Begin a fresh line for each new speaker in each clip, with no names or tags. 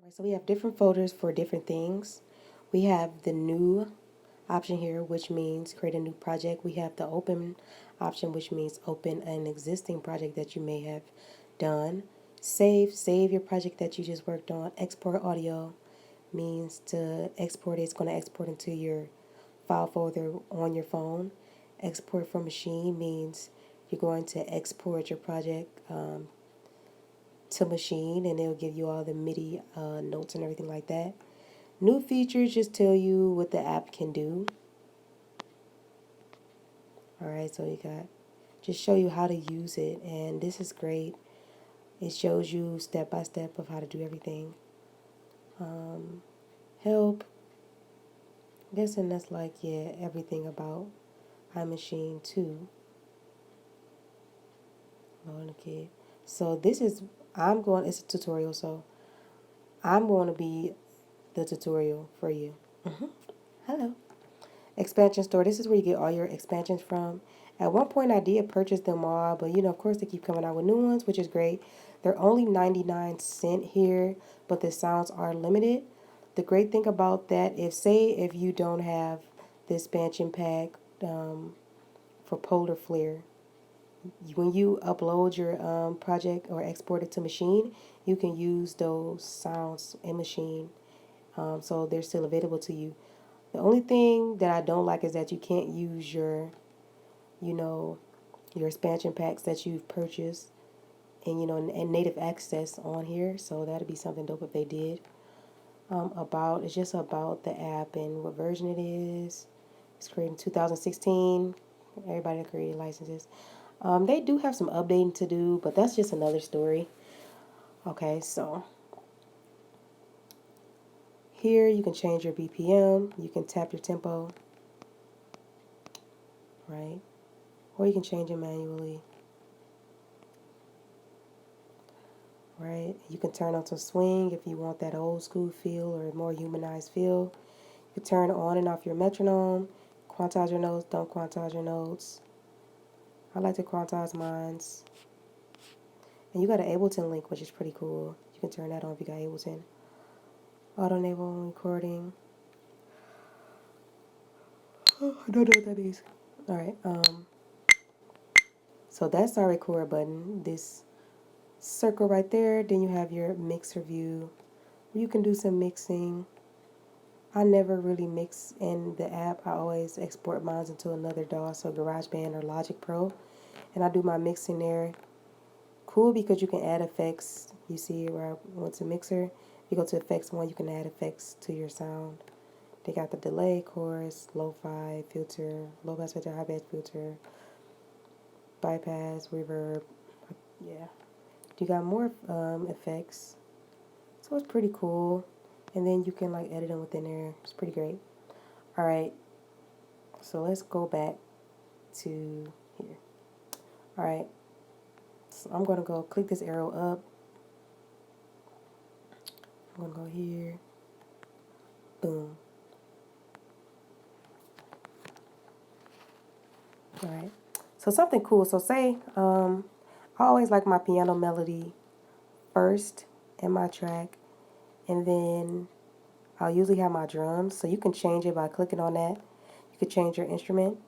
So we have different folders for different things. We have the new option here, which means create a new project. We have the open option, which means open an existing project that you may have done. Save your project that you just worked on. Export audio means to export it. It's going to export into your file folder on your phone. Export from machine means you're going to export your project to machine, and it'll give you all the MIDI notes and everything like that. New features just tell you what the app can do. Alright, so you got just show you how to use it, and this is great. It shows you step by step of how to do everything. Help. I'm guessing that's like, yeah, everything about iMaschine 2. Okay. So this is, it's a tutorial, so I'm going to be the tutorial for you. Hello. Expansion store. This is where you get all your expansions from. At one point, I did purchase them all, but of course, they keep coming out with new ones, which is great. They're only 99¢ here, but the sounds are limited. The great thing about that, if you don't have the expansion pack for Polar Flare, when you upload your project or export it to machine, you can use those sounds in machine, so they're still available to you. The only thing that I don't like is that you can't use your expansion packs that you've purchased and native access on here. So that'd be something dope if they did. It's just about the app and what version it is. It's created in 2016. Everybody that created licenses. They do have some updating to do, but that's just another story. Okay, so here you can change your BPM. You can tap your tempo, right? Or you can change it manually, right? You can turn on to swing if you want that old school feel or more humanized feel. You can turn on and off your metronome, quantize your notes, don't quantize your notes. I like to quantize mines. And you got an Ableton link, which is pretty cool. You can turn that on if you got Ableton. Auto enable recording. Oh, I don't know what that means. Alright, so that's our record button. This circle right there. Then you have your mixer view. You can do some mixing. I never really mix in the app. I always export mine into another DAW, so GarageBand or Logic Pro. And I do my mixing there. Cool because you can add effects. You see where I went to mixer. If you go to effects 1, you can add effects to your sound. They got the delay, chorus, lo-fi, filter, low-pass filter, high-pass filter, bypass, reverb. Yeah. You got more effects. So it's pretty cool. And then you can like edit them within there. It's pretty great. Alright. So let's go back to here. Alright. So I'm going to go click this arrow up. I'm going to go here. Boom. Alright. So something cool. So say, I always like my piano melody first in my track. And then I'll usually have my drums. So you can change it by clicking on that. You can change your instrument.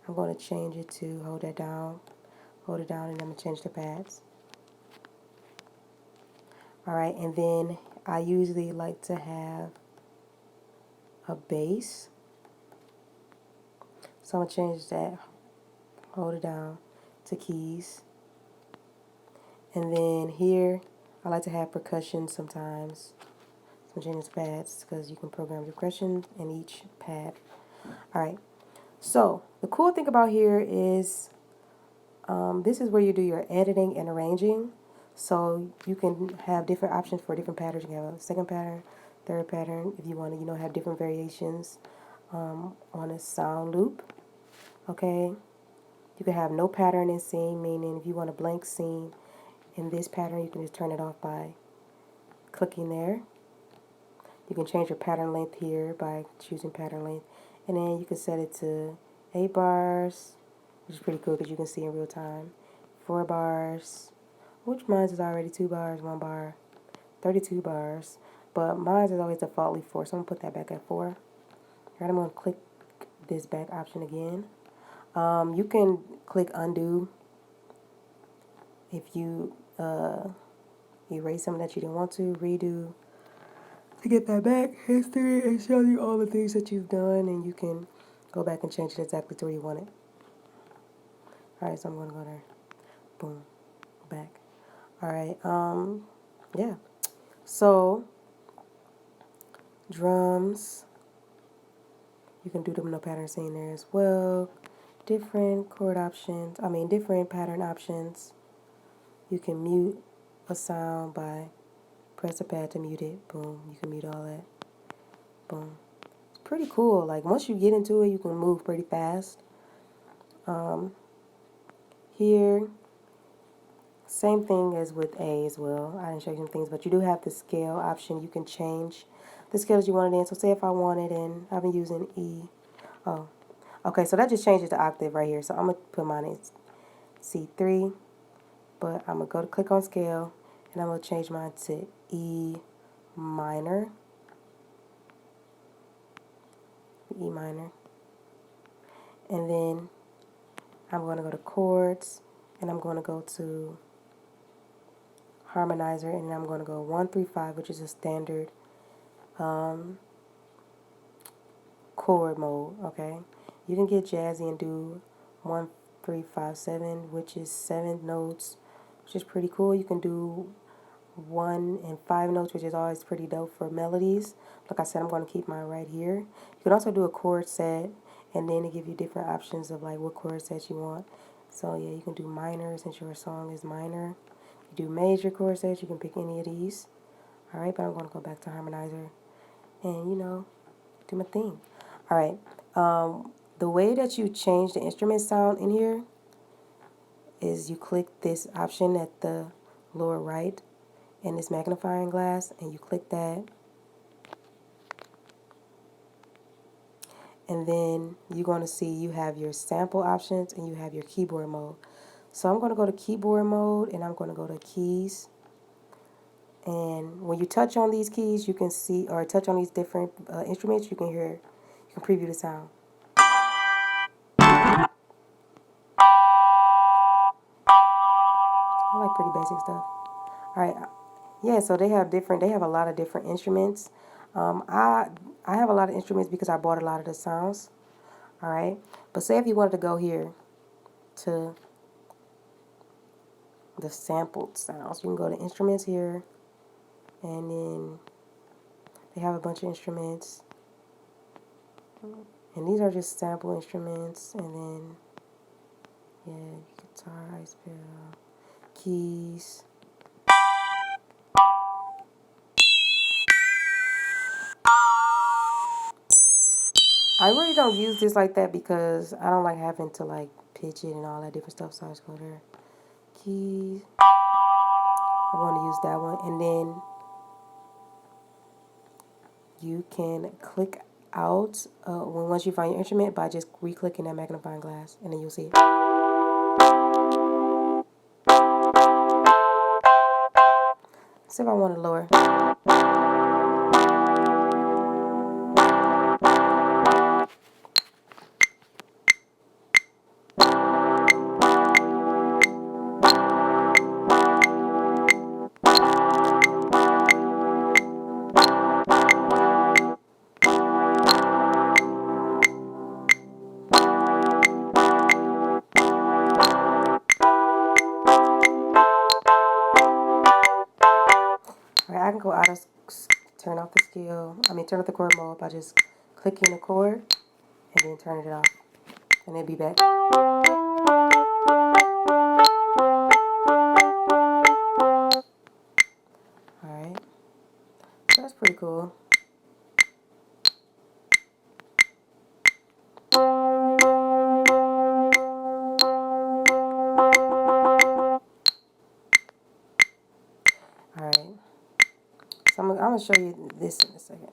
I'm going to change it to hold it down, and I'm going to change the pads. Alright, and then I usually like to have a bass. So I'm going to change that, hold it down, to keys. And then here, I like to have percussion sometimes. So I'm changing the pads because you can program your percussion in each pad. Alright, so the cool thing about here is this is where you do your editing and arranging. So you can have different options for different patterns. You can have a second pattern, third pattern, if you want to, have different variations on a sound loop. Okay, you can have no pattern in scene, meaning if you want a blank scene in this pattern, you can just turn it off by clicking there. You can change your pattern length here by choosing pattern length, and then you can set it to 8 bars, which is pretty cool because you can see in real time. 4 bars, which mine is already 2 bars, 1 bar, 32 bars. but mine is always defaultly 4, so I'm going to put that back at 4. All right, I'm going to click this back option again. You can click undo if you erase something that you didn't want to, redo to get that back history and show you all the things that you've done, and you can go back and change it exactly to where you want it. All right, so I'm going to go there. Boom, back. All right, yeah. So, drums, you can do the no pattern scene there as well. Different chord options, different pattern options. You can mute a sound by press the pad to mute it. Boom, you can mute all that. Boom. It's pretty cool. Like, once you get into it, you can move pretty fast. Here, same thing as with A as well. I didn't show you some things, but you do have the scale option. You can change the scales you want it in. So say if I wanted in, I've been using E. Oh, okay, so that just changes the octave right here. So I'm going to put mine in C3, but I'm going to go to click on scale, and I'm going to change mine to E minor. E minor. And then I'm going to go to chords, and I'm going to go to harmonizer, and then I'm going to go 1, 3, 5, which is a standard chord mode. Okay, you can get jazzy and do 1, 3, 5, 7, which is 7 notes, which is pretty cool. You can do 1 and 5 notes, which is always pretty dope for melodies. Like I said, I'm going to keep mine right here. You can also do a chord set, and then it give you different options of like what chord sets you want. So yeah, you can do minor since your song is minor. You do major chord sets, you can pick any of these. All right, but I'm going to go back to harmonizer and do my thing. All right, the way that you change the instrument sound in here is you click this option at the lower right in this magnifying glass, and you click that, and then you're going to see you have your sample options and you have your keyboard mode. So I'm going to go to keyboard mode, and I'm going to go to keys, and when you touch on these keys, you can see, or touch on these different instruments, you can preview the sound. I like pretty basic stuff. All right, yeah, so they have a lot of different instruments. I have a lot of instruments because I bought a lot of the sounds. All right, but say if you wanted to go here to the sampled sounds, you can go to instruments here, and then they have a bunch of instruments, and these are just sample instruments, and then yeah, guitar, ice pedal, keys. I really don't use this like that because I don't like having to like pitch it and all that different stuff, so I just go there. Keys. I want to use that one, and then you can click out once you find your instrument by just re-clicking that magnifying glass, and then you'll see it. See if I want to lower. Alright, I can go out of turn off the scale. Turn off the chord mode by just clicking the chord and then turning it off, and it'll be back. Alright, so that's pretty cool. Alright, so I'm going to show you this in a second. Alright, so yeah, that's how you do that. Alright, so let's go to our drum kit option. Alright, so I'm going to show you this in a second.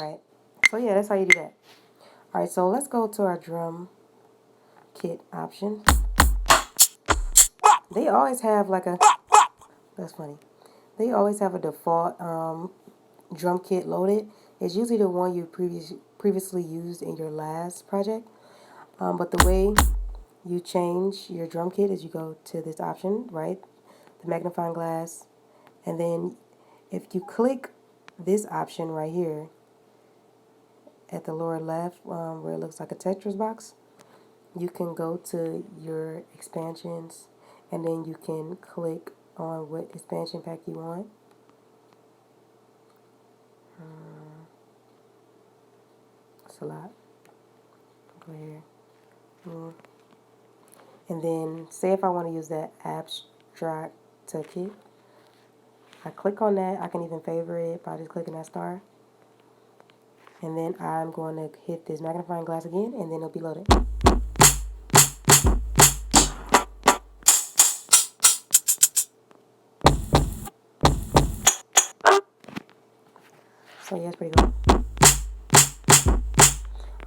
Alright, so yeah, that's how you do that. Alright, so yeah, that's how you do that. Alright, so let's go to our drum kit option. Alright, so let's go to our drum kit option. They always have like a, that's funny. They always have a default drum kit loaded. It's usually the one you previously used in your last project. But the way you change your drum kit is you go to this option, right? The magnifying glass. And then if you click this option right here at the lower left, where it looks like a Tetris box, you can go to your expansions and then you can click on what expansion pack you want. It's a lot. Go here. And then say if I want to use that abstract kit, I click on that. I can even favorite it by just clicking that star. And then I'm going to hit this magnifying glass again, and then it'll be loaded. So yeah, it's pretty cool.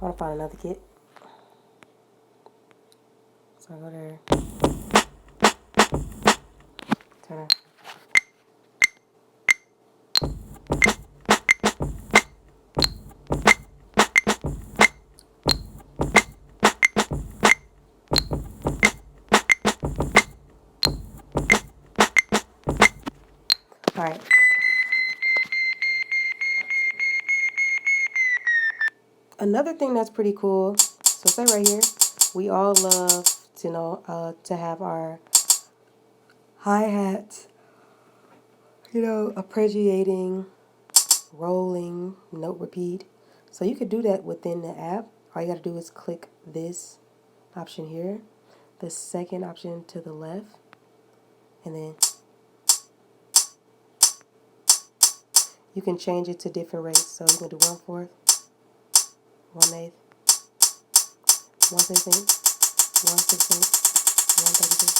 I want to find another kit. So I go there. Turn it. Alright. Another thing that's pretty cool, so say right here, we all love to know to have our hi-hats, arpeggiating, rolling, note repeat. So you could do that within the app. All you got to do is click this option here, the second option to the left, and then you can change it to different rates. So you can do 1/4, 1/8, 1/16, 1/16, 1/32.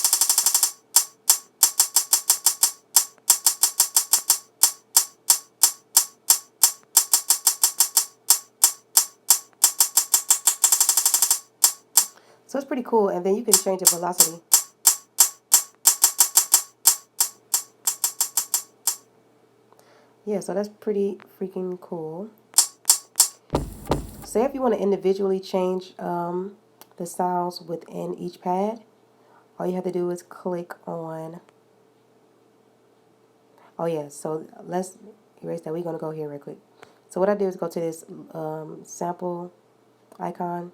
So it's pretty cool, and then you can change the velocity. Yeah, so that's pretty freaking cool. Say if you want to individually change the sounds within each pad, all you have to do is click on, oh yeah, so let's erase that. We're going to go here real quick. So what I do is go to this sample icon,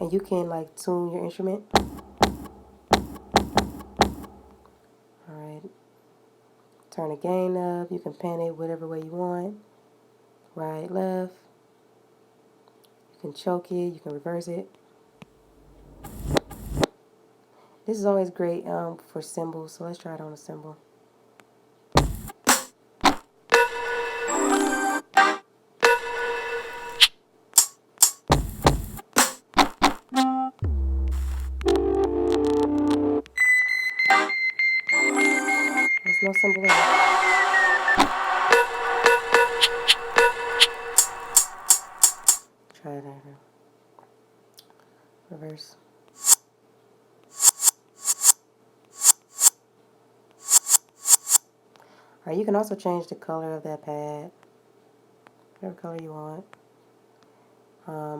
and you can like tune your instrument. Alright, turn the gain up, you can pan it whatever way you want, right, left, you can choke it, you can reverse it. This is always great for cymbals, so let's try it on a cymbal. There's no cymbal in it. Try that. Reverse. Alright, you can also change the color of that pad, whatever color you want,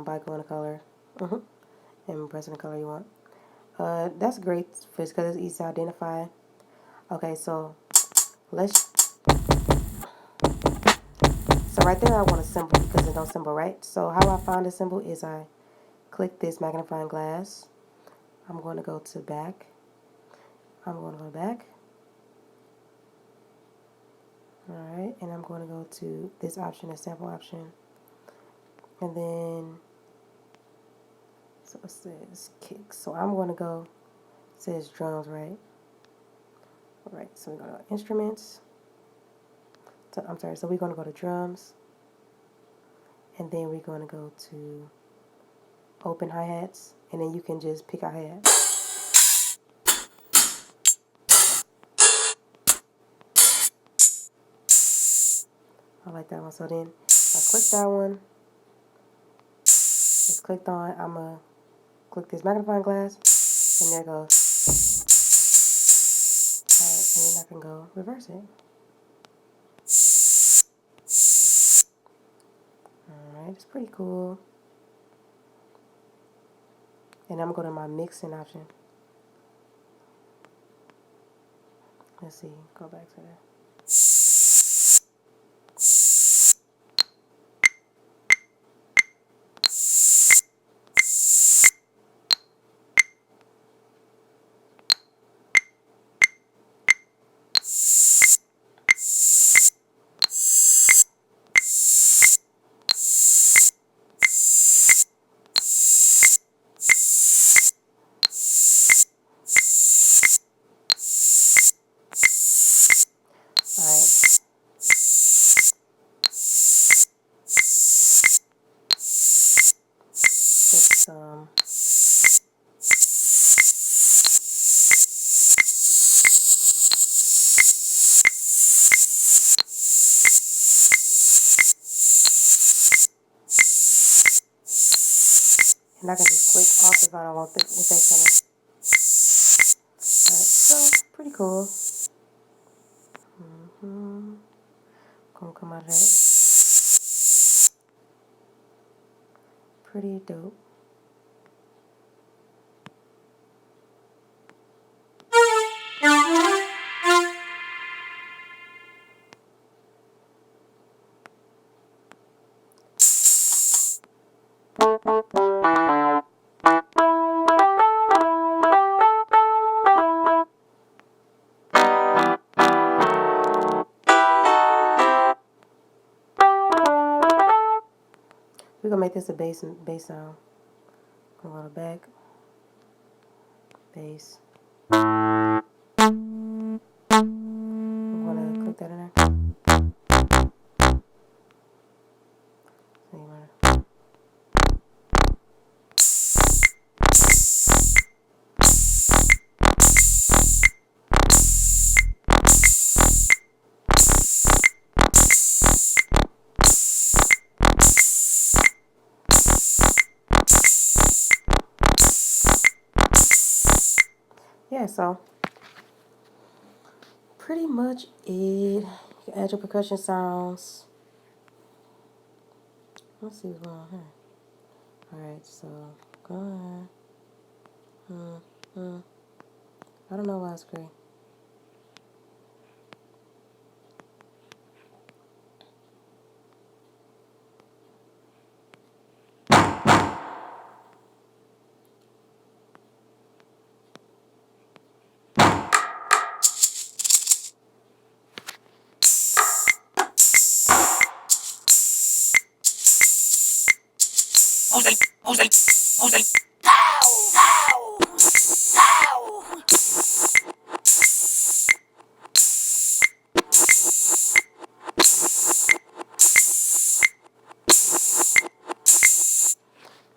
by going to color and pressing the color you want. That's great because it's easy to identify. Okay, so right there I want a symbol because there's no symbol, right? So how I find a symbol is I click this magnifying glass. I'm going to go to back. I'm going to go back. Alright, and I'm going to go to this option, the sample option. And then, so it says kicks. So I'm going to go, it says drums, right? Alright, so we're going to go to instruments. So, I'm sorry, so we're going to go to drums. And then we're going to go to open hi-hats. And then you can just pick a hi-hat. I like that one. So then I click that one. It's clicked on. I'm going to click this magnifying glass. And there it goes. Alright, and then I can go reverse it. Alright, it's pretty cool. And I'm going to my mixing option. Let's see, go back to that. Alright. Put some and I can just click off if I don't want the effects on it. Alright, so pretty cool. Gonna come out of that. Pretty dope. We're gonna make this a bass sound. Gonna go to back, bass. I'm gonna click that in there. So you wanna yeah, so pretty much it. You can add your percussion sounds. Let's see what's going on here. Alright, so go ahead. I don't know why it's great.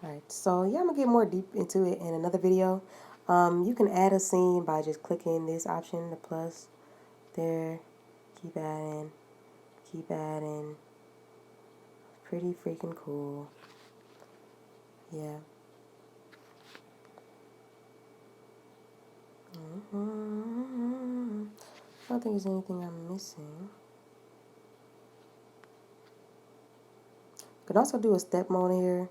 Alright, so yeah, I'm gonna get more deep into it in another video. You can add a scene by just clicking this option, the plus there. Keep adding, keep adding. Pretty freaking cool. Yeah. I don't think there's anything I'm missing. You can also do a step mode here.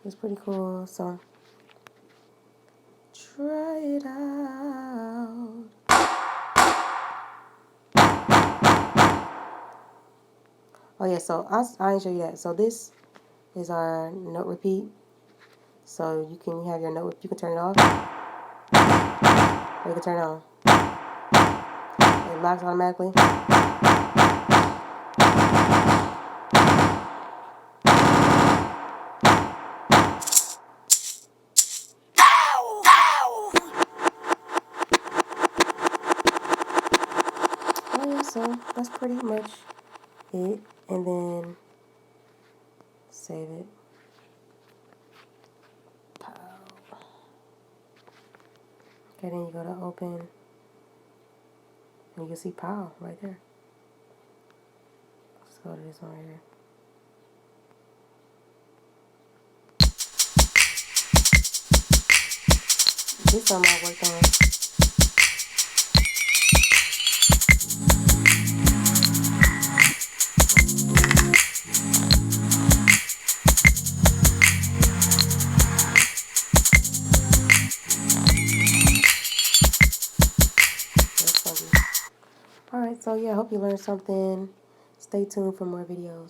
It's pretty cool, so try it out. Oh yeah, so I didn't show you that. So this is our note repeat. So you can have your note, you can turn it off, or you can turn it on. It locks automatically. so that's pretty much it. And then save it. Pow. Okay, then you go to open, and you can see Pow right there. Let's go to this one right here. This is something I worked on. Alright, so yeah, I hope you learned something. Stay tuned for more videos.